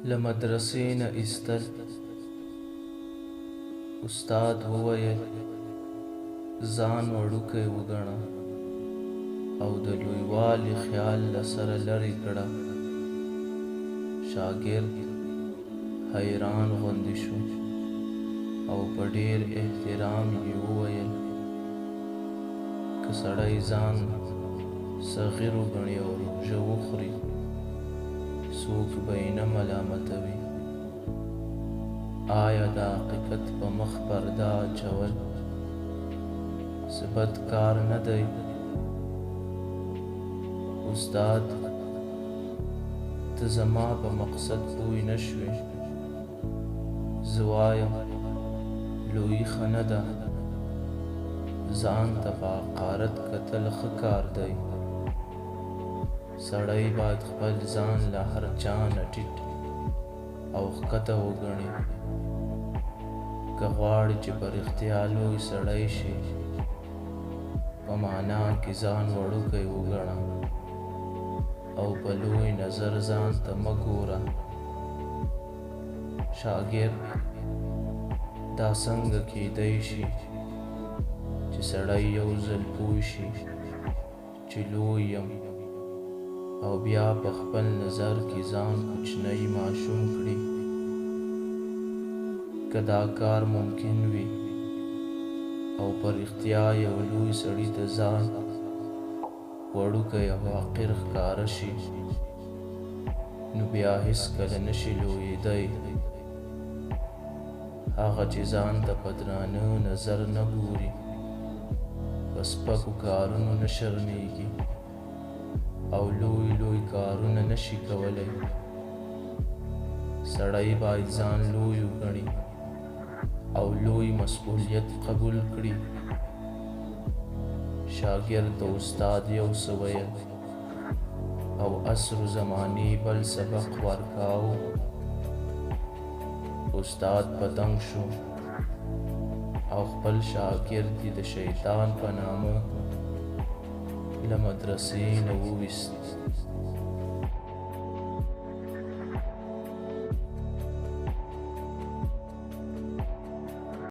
له مدرسې نه ایستل. استاد وویل ځان وړوکی وګڼه او د لویوالي خیال له سره لرې کړه. شاګرد حیران غوندې شو او په ډېر احترام یې وویل که سړی ځان صغیر وګڼي او روژه وخوري څوک به یې نه ملامتوي. آیا د حقیقت په مخ پرده اچول څه بد کار نه دی؟ استاد ته زما په مقصد پوی نه شوې. زه وایم لویي ښه نه ده، ځان ته په حقارت کتل ښه کار دی. سړی باید خپل ځان له هر چا نه ټیټ او ښکته وګڼي که غواړي چې په رښتیا لوی سړی شي. په معنا کې ځان وړوکی وګڼه او په لوی نظر ځان ته مه ګوره. شاګرد دا څنګه کیدی شي چې سړی یو ځل پوه شي چې لوی یم او بیا په خپل نظر کې ځان کوچنی ماشوم کړي؟ که دا کار ممکن وي او په رښتیا یو لوی سړي ته ځان وړوکی او حقیر ښکاره شي نو بیا هیڅکله نشي لویېدی. هغه چې ځان ته په درانه نظر نه ګوري په سپکو کارونو نه شرمېږي او لوی کارونه نشي کولی. سړی باید ځان لوی وګڼي او لوی مسئولیت قبول کړي. شاګرد د استاد یو څه ویل او عصر زمانې بل سبق ورکاو. استاد په تنګ شو او خپل شاګرد یې د شیطان په نامه له مدرسې نه وویست.